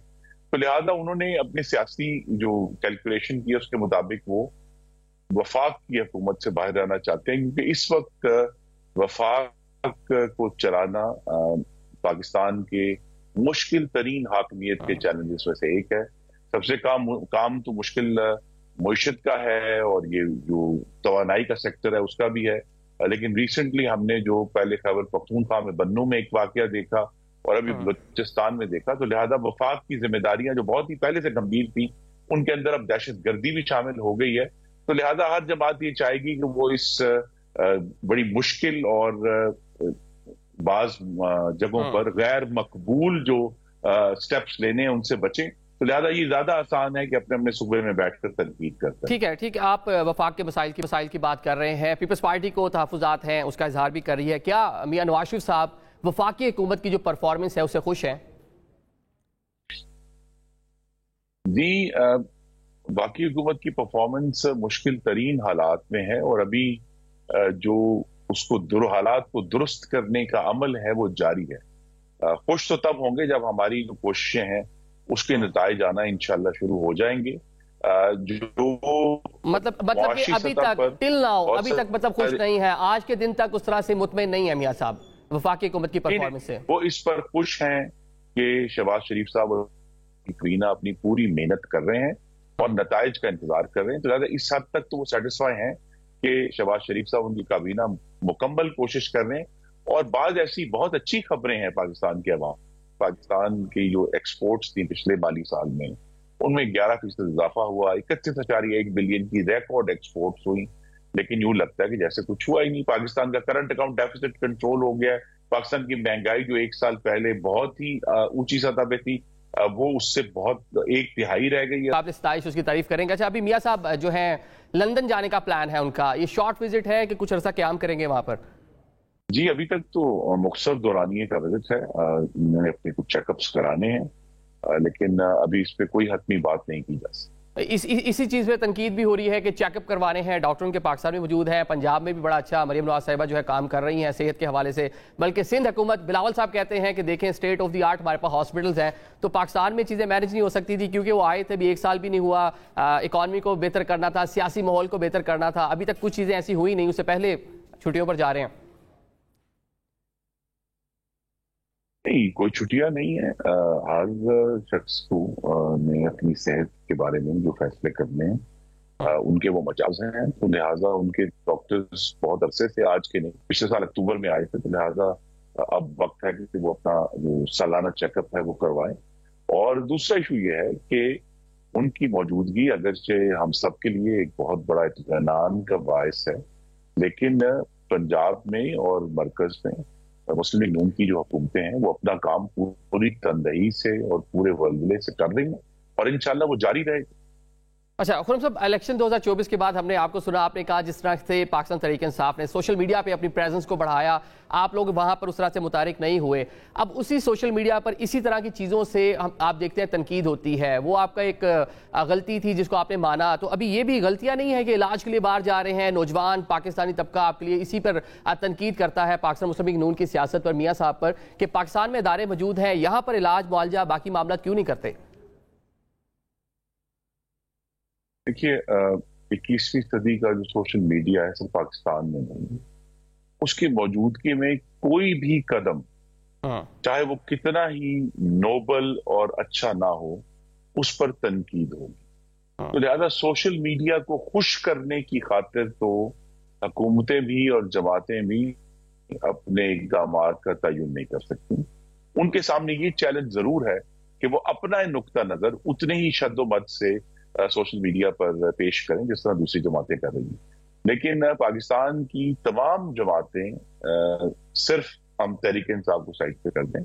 تو لہذا انہوں نے اپنے سیاسی جو کیلکولیشن کی اس کے مطابق وہ وفاق کی حکومت سے باہر رہنا چاہتے ہیں، کیونکہ اس وقت وفاق کو چلانا پاکستان کے مشکل ترین حاکمیت کے چیلنجز میں سے ایک ہے. سب سے کام تو مشکل معیشت کا ہے اور یہ جو توانائی کا سیکٹر ہے اس کا بھی ہے. لیکن ریسنٹلی ہم نے جو پہلے خیبر پختونخوا میں بنوں میں ایک واقعہ دیکھا اور ابھی بلوچستان میں دیکھا، تو لہذا وفاق کی ذمہ داریاں جو بہت ہی پہلے سے گمبھیر تھیں ان کے اندر اب دہشت گردی بھی شامل ہو گئی ہے. تو لہذا ہر جماعت یہ چاہے گی کہ وہ اس بڑی مشکل اور بعض جگہوں پر غیر مقبول جو سٹیپس لینے ہیں ان سے بچیں. تو لہذا یہ زیادہ آسان ہے کہ اپنے اپنے صوبے میں بیٹھ کر تنقید کرتے ہیں. ٹھیک ہے. آپ وفاق کے مسائل کی بات کر رہے ہیں. پیپلز پارٹی کو تحفظات ہیں، اس کا اظہار بھی کر رہی ہے. کیا میاں نواز شریف صاحب وفاقی حکومت کی جو پرفارمنس ہے اس سے خوش ہیں؟ جی، باقی حکومت کی پرفارمنس مشکل ترین حالات میں ہے اور ابھی جو اس کو حالات کو درست کرنے کا عمل ہے وہ جاری ہے. خوش تو تب ہوں گے جب ہماری جو کوششیں ہیں اس کے نتائج آنا انشاءاللہ شروع ہو جائیں گے. جو مطلب ابھی تک مطلب خوش نہیں ہے، آج کے دن تک اس طرح سے مطمئن نہیں ہے میاں صاحب وفاقی حکومت کی پرفارمنس سے؟ وہ اس پر خوش ہیں کہ شہباز شریف صاحب اور کابینہ اپنی پوری محنت کر رہے ہیں اور نتائج کا انتظار کر رہے ہیں. تو لہٰذا اس حد تک تو وہ سیٹسفائی ہیں کہ شہباز شریف صاحب ان کی کابینہ مکمل کوشش کر رہے ہیں. اور بعض ایسی بہت اچھی خبریں ہیں پاکستان کے عوام. پاکستان کی جو ایکسپورٹس تھیں پچھلے مالی سال میں ان میں 11% اضافہ ہوا، 31.1 بلین کی ریکارڈ ایکسپورٹس ہوئی. لیکن یوں لگتا ہے کہ جیسے کچھ ہوا ہی نہیں. پاکستان کا کرنٹ اکاؤنٹ ڈیفیسٹ کنٹرول ہو گیا ہے. پاکستان کی مہنگائی جو 1 سال پہلے بہت ہی اونچی سطح پہ تھی وہ اس سے بہت 1/3 رہ گئی ہے. آپ ستائش اس کی تعریف کریں گے. اچھا، ابھی میاں صاحب جو ہیں لندن جانے کا پلان ہے ان کا، یہ شارٹ وزٹ ہے کہ کچھ عرصہ قیام کریں گے وہاں پر؟ جی، ابھی تک تو مختصر دورانیے کا وزٹ ہے. میں نے اپنے کچھ چیک اپس کرانے ہیں لیکن ابھی اس پہ کوئی حتمی بات نہیں کی جا سکتی. اسی چیز پہ تنقید بھی ہو رہی ہے کہ چیک اپ کروانے ہیں ڈاکٹروں کے پاکستان میں موجود ہیں, پنجاب میں بھی بڑا اچھا مریم نواز صاحبہ جو ہے کام کر رہی ہیں صحت کے حوالے سے, بلکہ سندھ حکومت بلاول صاحب کہتے ہیں کہ دیکھیں اسٹیٹ آف دی آرٹ ہمارے پاس ہاسپٹلز ہیں, تو پاکستان میں چیزیں مینیج نہیں ہو سکتی تھی کیونکہ وہ آئے تھے بھی 1 سال بھی نہیں ہوا, اکانومی کو بہتر کرنا تھا, سیاسی ماحول کو بہتر کرنا تھا, ابھی تک کچھ چیزیں ایسی ہوئی نہیں, اس سے پہلے چھٹیوں پر جا رہے ہیں. نہیں, کوئی چھٹیاں نہیں ہے. ہر شخص کو نے اپنی صحت کے بارے میں جو فیصلے کرنے ہیں ان کے وہ مجاز ہیں, تو لہٰذا ان کے ڈاکٹرز بہت عرصے سے, آج کے نہیں, پچھلے سال اکتوبر میں آئے تھے, تو لہٰذا اب وقت ہے کہ وہ اپنا جو سالانہ چیک اپ ہے وہ کروائیں. اور دوسرا ایشو یہ ہے کہ ان کی موجودگی اگرچہ ہم سب کے لیے ایک بہت بڑا اطمینان کا باعث ہے, لیکن پنجاب میں اور مرکز میں مسلم لیگ نون کی جو حکومتیں ہیں وہ اپنا کام پوری تندہی سے اور پورے ولولے سے کر رہی ہیں, اور انشاءاللہ وہ جاری رہے گا. اچھا خرم صاحب, الیکشن 2024 کے بعد ہم نے آپ کو سنا, آپ نے کہا جس طرح سے پاکستان تحریک انصاف نے سوشل میڈیا پہ اپنی پریزنس کو بڑھایا, آپ لوگ وہاں پر اس طرح سے متحرک نہیں ہوئے. اب اسی سوشل میڈیا پر اسی طرح کی چیزوں سے آپ دیکھتے ہیں تنقید ہوتی ہے, وہ آپ کا ایک غلطی تھی جس کو آپ نے مانا, تو ابھی یہ بھی غلطیاں نہیں ہیں کہ علاج کے لیے باہر جا رہے ہیں نوجوان پاکستانی طبقہ آپ کے لیے اسی پر تنقید کرتا ہے پاکستان مسلم لیگ نون کی سیاست پر, میاں صاحب پر, کہ پاکستان میں ادارے موجود ہیں, یہاں پر علاج معالجہ باقی معاملات کیوں نہیں کرتے؟ دیکھیے, 21ویں صدی کا جو سوشل میڈیا ہے صرف پاکستان میں نہیں, اس کی موجودگی میں کوئی بھی قدم چاہے وہ کتنا ہی نوبل اور اچھا نہ ہو اس پر تنقید ہوگی. تو لہذا سوشل میڈیا کو خوش کرنے کی خاطر تو حکومتیں بھی اور جماعتیں بھی اپنے اقدامات کا تعین نہیں کر سکتی. ان کے سامنے یہ چیلنج ضرور ہے کہ وہ اپنا نقطہ نظر اتنے ہی شد و مد سے سوشل میڈیا پر پیش کریں جس طرح دوسری جماعتیں کر رہی ہیں. لیکن پاکستان کی تمام جماعتیں صرف ہم تحریک انصاف کو سائڈ پہ کر دیں,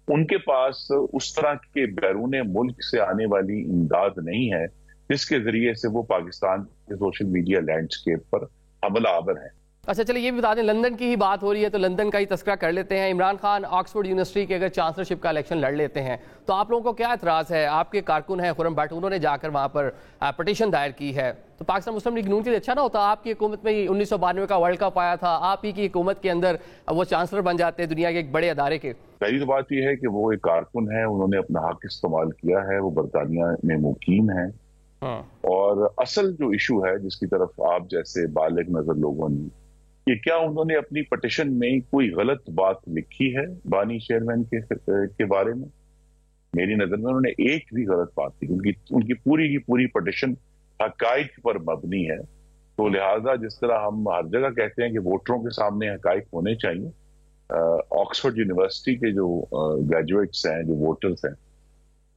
ان کے پاس اس طرح کے بیرون ملک سے آنے والی امداد نہیں ہے جس کے ذریعے سے وہ پاکستان کے سوشل میڈیا لینڈسکیپ پر حملہ آور ہیں. اچھا چلیے یہ بھی بتا دیں, لندن کی ہی بات ہو رہی ہے تو لندن کا ہی تذکرہ کر لیتے ہیں. عمران خان آکسفورڈ یونیورسٹی کے اگر چانسلرشپ کا الیکشن لڑ لیتے ہیں تو آپ لوگوں کو کیا اعتراض ہے؟ آپ کے کارکن ہیں خرم بٹ, انہوں نے جا کر وہاں پر پٹیشن دائر کی ہے, تو پاکستان مسلم لیگ نون کے لیے اچھا نہ ہوتا؟ آپ کی حکومت میں 1992 کا ورلڈ کپ آیا تھا, آپ ہی کی حکومت کے اندر وہ چانسلر بن جاتے دنیا کے ایک بڑے ادارے کے. پہلی تو بات یہ ہے کہ وہ ایک کارکن ہے, انہوں نے اپنا حق استعمال کیا ہے, وہ برطانیہ میں مقیم ہیں. اور اصل جو ایشو ہے جس کی طرف آپ جیسے بالغ نظر لوگوں نے, کہ کیا انہوں نے اپنی پٹیشن میں کوئی غلط بات لکھی ہے بانی چیئرمین کے بارے میں؟ میری نظر میں انہوں نے ایک بھی غلط بات نہیں, ان کی پوری پٹیشن حقائق پر مبنی ہے. تو لہٰذا جس طرح ہم ہر جگہ کہتے ہیں کہ ووٹروں کے سامنے حقائق ہونے چاہیے, آکسفورڈ یونیورسٹی کے جو گریجویٹس ہیں, جو ووٹرز ہیں,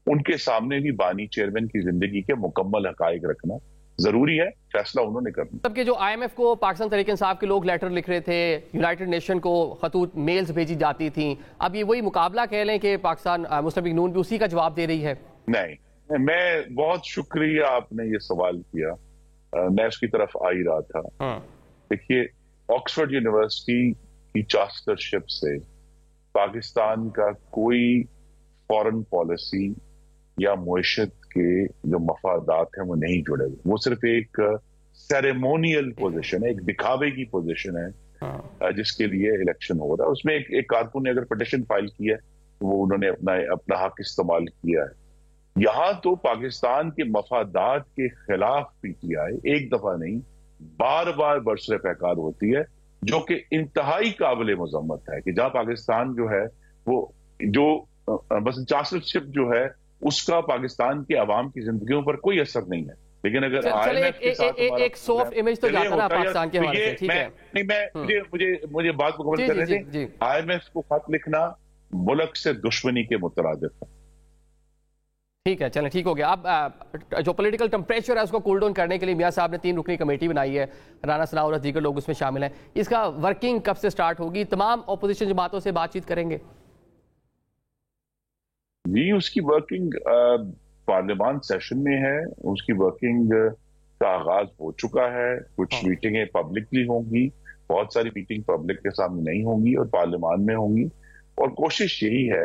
ان کے سامنے بھی بانی چیئرمین کی زندگی کے مکمل حقائق رکھنا ضروری ہے. فیصلہ انہوں نے کرنا. تب کہ جو IMF کو پاکستان تحریک انصاف کے لوگ لیٹر لکھ رہے تھے, یونائٹڈ نیشن کو خطوط میلز بھیجی جاتی تھیں, اب یہ وہی مقابلہ کہہ لیں کہ پاکستان مسلم لیگ نون بھی اسی کا جواب دے رہی ہے؟ نہیں, میں بہت شکریہ آپ نے یہ سوال کیا, میں اس کی طرف آ ہی رہا تھا. دیکھیے, آکسفورڈ یونیورسٹی کی چانسلرشپ سے پاکستان کا کوئی فارن پالیسی یا معیشت کے جو مفادات ہیں وہ نہیں جڑے ہوئے. وہ صرف ایک سیریمونیل پوزیشن ہے, ایک دکھاوے کی پوزیشن ہے جس کے لیے الیکشن ہو رہا ہے. اس میں ایک کارکن نے اگر پٹیشن فائل کیا ہے وہ انہوں نے اپنا حق استعمال کیا ہے. یہاں تو پاکستان کے مفادات کے خلاف پی ٹی آئی ایک دفعہ نہیں بار بار برسر پیکار ہوتی ہے, جو کہ انتہائی قابل مذمت ہے. کہ جہاں پاکستان جو ہے وہ جو بس چانسلرشپ جو ہے اس کا پاکستان کے عوام کی زندگیوں پر کوئی اثر نہیں ہے, لیکن اگر ایک سافٹ امیج تو جاتا ہے پاکستان کے حوالے سے. ٹھیک ہے, مجھے بات مکمل کرنے دیں. IMF کو خط لکھنا ملک سے دشمنی کے مترادف ہے. ٹھیک ہے, چلیں ٹھیک ہو گیا. اب جو پولیٹیکل ٹمپریچر ہے اس کو کول ڈاؤن کرنے کے لیے میاں صاحب نے 3 رکنی کمیٹی بنائی ہے, رانا ثناء اور دیگر لوگ اس میں شامل ہیں. اس کا ورکنگ کب سے سٹارٹ ہوگی؟ تمام اپوزیشن جماعتوں سے بات چیت کریں گے؟ جی, اس کی ورکنگ پارلیمان سیشن میں ہے, اس کی ورکنگ کا آغاز ہو چکا ہے. کچھ میٹنگیں پبلکلی ہوں گی, بہت ساری میٹنگ پبلک کے سامنے نہیں ہوں گی اور پارلیمان میں ہوں گی. اور کوشش یہی ہے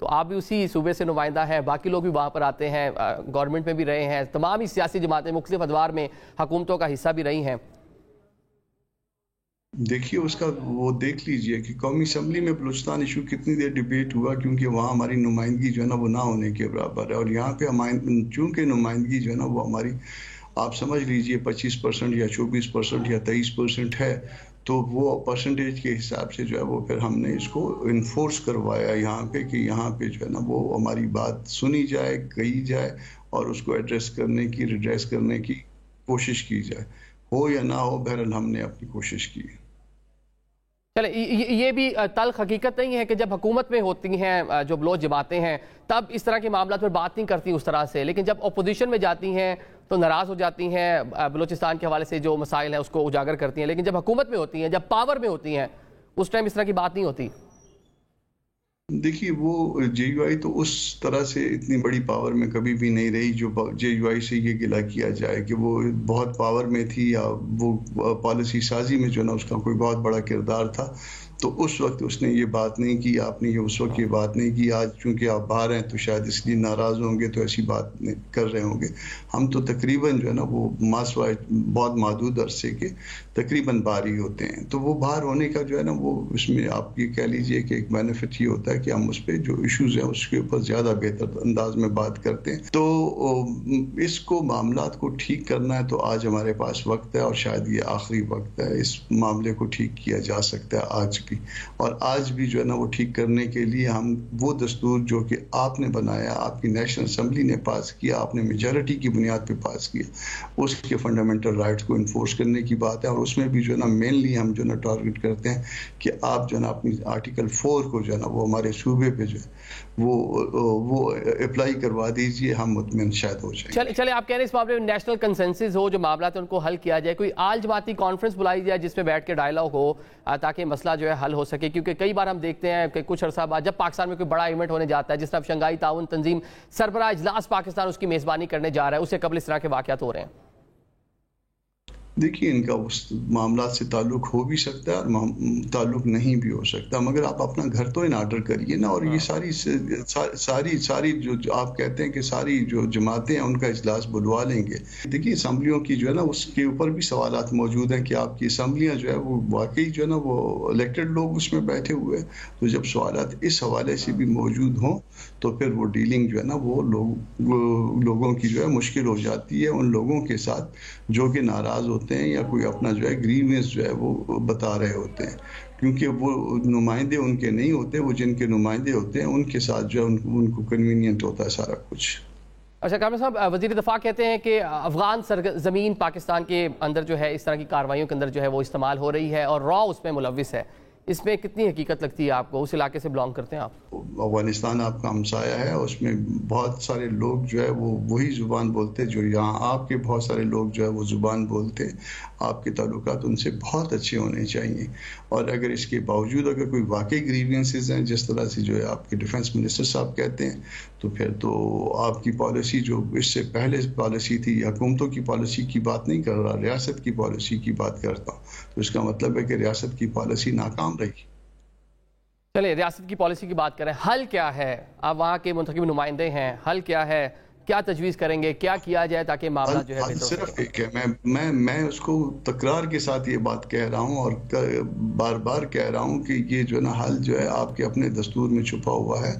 تو آپ بھی اسی صوبے سے نمائندہ ہیں، باقی لوگ بھی وہاں پر آتے ہیں، گورنمنٹ میں بھی رہے ہیں، تمام ہی سیاسی جماعتیں مختلف ادوار میں حکومتوں کا حصہ بھی رہی ہیں۔ دیکھیے اس کا وہ دیکھ لیجئے کہ قومی اسمبلی میں بلوچستان ایشو کتنی دیر ڈیبیٹ ہوا، کیونکہ وہاں ہماری نمائندگی جو ہے نا وہ نہ ہونے کے برابر ہے، اور یہاں پہ چونکہ نمائندگی جو ہے نا وہ ہماری آپ سمجھ لیجئے 25% یا 24% یا 23% ہے، تو وہ پرسنٹیج کے حساب سے جو ہے وہ پھر ہم نے اس کو انفورس کروایا یہاں پہ کہ یہاں پہ جو ہے نا وہ ہماری بات سنی جائے، کہی جائے، اور اس کو ایڈریس کرنے کی ریڈریس کرنے کی کوشش کی جائے، ہو یا نہ ہو بہرحال ہم نے اپنی کوشش کی۔ چلے یہ بھی تلخ حقیقت نہیں ہے کہ جب حکومت میں ہوتی ہیں جو بلوچ جماعتیں ہیں تب اس طرح کے معاملات پر بات نہیں کرتی اس طرح سے، لیکن جب اپوزیشن میں جاتی ہیں تو ناراض ہو جاتی ہیں، بلوچستان کے حوالے سے جو مسائل ہیں اس کو اجاگر کرتی ہیں، لیکن جب حکومت میں ہوتی ہیں، جب پاور میں ہوتی ہیں، اس ٹائم اس طرح کی بات نہیں ہوتی۔ دیکھیے وہ جے یو آئی تو اس طرح سے اتنی بڑی پاور میں کبھی بھی نہیں رہی جو جے یو آئی سے یہ گلہ کیا جائے کہ وہ بہت پاور میں تھی یا وہ پالیسی سازی میں جو نا اس کا کوئی بہت بڑا کردار تھا، تو اس وقت اس نے یہ بات نہیں کی، آپ نے اس وقت یہ بات نہیں کی۔ آج چونکہ آپ باہر ہیں تو شاید اس لیے ناراض ہوں گے تو ایسی بات کر رہے ہوں گے۔ ہم تو تقریباً جو ہے نا وہ ماسوائے بہت محدود عرصے کے تقریباً باہر ہی ہوتے ہیں، تو وہ باہر ہونے کا جو ہے نا وہ اس میں آپ یہ کہہ لیجئے کہ ایک بینیفٹ یہ ہوتا ہے کہ ہم اس پہ جو ایشوز ہیں اس کے اوپر زیادہ بہتر انداز میں بات کرتے ہیں۔ تو اس کو معاملات کو ٹھیک کرنا ہے تو آج ہمارے پاس وقت ہے، اور شاید یہ آخری وقت ہے، اس معاملے کو ٹھیک کیا جا سکتا ہے آج بھی، اور آج بھی جو ہے نا وہ ٹھیک کرنے کے لیے ہم وہ دستور جو کہ آپ نے بنایا، آپ کی نیشنل اسمبلی نے پاس کیا، آپ نے میجارٹی کی بنیاد پہ پاس کیا، اس کے فنڈامنٹل رائٹس کو انفورس کرنے کی بات ہے، اور اس میں بھی جو ہے نا مینلی ہم جو ہے نا ٹارگٹ کرتے ہیں کہ آپ جو ہے نا اپنی آرٹیکل 4 کو جو ہے نا وہ ہمارے صوبے پہ جو ہے وہ اپلائی کروا دیجئے، ہم مطمئن شاید ہو جائیں۔ چلے آپ کہہ رہے ہیں اس معاملے میں نیشنل کنسنسس ہو، جو معاملات ہیں ان کو حل کیا جائے، کوئی آل جماعتی کانفرنس بلائی جائے جس میں بیٹھ کے ڈائلاگ ہو تاکہ مسئلہ جو ہے حل ہو سکے، کیونکہ کئی بار ہم دیکھتے ہیں کہ کچھ عرصہ بعد جب پاکستان میں کوئی بڑا ایونٹ ہونے جاتا ہے، جس طرح شنگھائی تعاون تنظیم سربراہ اجلاس پاکستان اس کی میزبانی کرنے جا رہا ہے، اس سے قبل اس طرح کے واقعات ہو رہے ہیں۔ دیکھیے ان کا اس معاملات سے تعلق ہو بھی سکتا ہے اور تعلق نہیں بھی ہو سکتا، مگر آپ اپنا گھر تو ان آرڈر کریے نا، اور یہ ساری جو آپ کہتے ہیں کہ ساری جو جماعتیں ہیں ان کا اجلاس بلوا لیں گے۔ دیکھیے اسمبلیوں کی جو ہے نا اس کے اوپر بھی سوالات موجود ہیں کہ آپ کی اسمبلیاں جو ہے وہ واقعی جو ہے نا وہ الیکٹڈ لوگ اس میں بیٹھے ہوئے، تو جب سوالات اس حوالے سے بھی موجود ہوں تو پھر وہ ڈیلنگ جو ہے نا وہ لوگوں کی جو ہے مشکل ہو جاتی ہے، ان لوگوں کے ساتھ جو کہ ناراض ہوتے ہیں یا کوئی اپنا جو ہے گریونس جو ہے وہ بتا رہے ہوتے ہیں، کیونکہ وہ نمائندے ان کے نہیں ہوتے، وہ جن کے نمائندے ہوتے ہیں ان کے ساتھ جو ہے ان کو کنوینینٹ ہوتا ہے سارا کچھ۔ اچھا کامران صاحب، وزیر دفاع کہتے ہیں کہ افغان سرزمین پاکستان کے اندر جو ہے اس طرح کی کارروائیوں کے اندر جو ہے وہ استعمال ہو رہی ہے اور را اس میں ملوث ہے، اس میں کتنی حقیقت لگتی ہے آپ کو؟ اس علاقے سے بلانگ کرتے ہیں آپ؟ افغانستان آپ کا ہمسایہ ہے، اس میں بہت سارے لوگ جو ہے وہ وہی زبان بولتے جو یہاں آپ کے بہت سارے لوگ جو ہے وہ زبان بولتے، آپ کے تعلقات ان سے بہت اچھے ہونے چاہیے، اور اگر اس کے باوجود اگر کوئی واقعی گریوینسز ہیں جس طرح سے جو ہے آپ کے ڈیفنس منسٹر صاحب کہتے ہیں، تو پھر تو آپ کی پالیسی جو اس سے پہلے پالیسی تھی، حکومتوں کی پالیسی کی بات نہیں کر رہا، ریاست کی پالیسی کی بات کرتا ہوں، تو اس کا مطلب ہے کہ ریاست کی پالیسی ناکام رہی۔ چلے ریاست کی پالیسی کی بات کریں، حل کیا ہے؟ آپ وہاں کے منتخب نمائندے ہیں، حل کیا ہے؟ کیا تجویز کریں گے؟ کیا کیا جائے تاکہ معاملہ جو ہے صرف ایک ہے، میں اس کو تکرار کے ساتھ یہ بات کہہ رہا ہوں اور بار بار کہہ رہا ہوں کہ یہ جو نا حل جو ہے آپ کے اپنے دستور میں چھپا ہوا ہے۔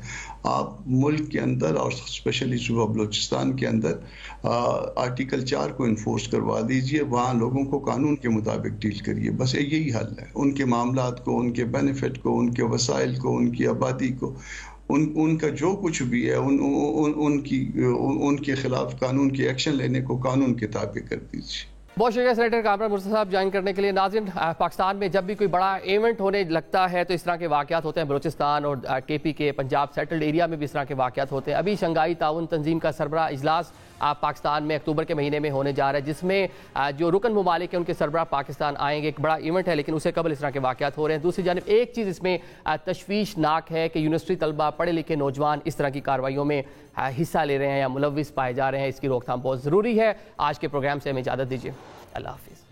آپ ملک کے اندر اور اسپیشلی صوبہ بلوچستان کے اندر آرٹیکل 4 کو انفورس کروا دیجئے، وہاں لوگوں کو قانون کے مطابق ڈیل کریے، بس یہی حل ہے۔ ان کے معاملات کو، ان کے بینیفٹ کو، ان کے وسائل کو، ان کی آبادی کو، ان کا جو کچھ بھی ہے ان کے خلاف قانون کی ایکشن لینے کو قانون کے تابع کر دیجیے۔ بہت شکریہ سینیٹر کامران مرتضیٰ صاحب جوائن کرنے کے لیے۔ ناظرین، پاکستان میں جب بھی کوئی بڑا ایونٹ ہونے لگتا ہے تو اس طرح کے واقعات ہوتے ہیں، بلوچستان اور کے پی کے پنجاب سیٹلڈ ایریا میں بھی اس طرح کے واقعات ہوتے ہیں۔ ابھی شنگھائی تعاون تنظیم کا سربراہ اجلاس پاکستان میں اکتوبر کے مہینے میں ہونے جا رہا ہے، جس میں جو رکن ممالک ہیں ان کے سربراہ پاکستان آئیں گے، ایک بڑا ایونٹ ہے، لیکن اس سے قبل اس طرح کے واقعات ہو رہے ہیں۔ دوسری جانب ایک چیز اس میں تشویشناک ہے کہ یونیورسٹی طلبہ، پڑھے لکھے نوجوان اس طرح کی کارروائیوں میں حصہ لے رہے ہیں یا ملوث پائے جا رہے ہیں، اس کی روک تھام بہت ضروری ہے۔ آج کے پروگرام سے ہمیں اجازت دیجیے، اللہ حافظ۔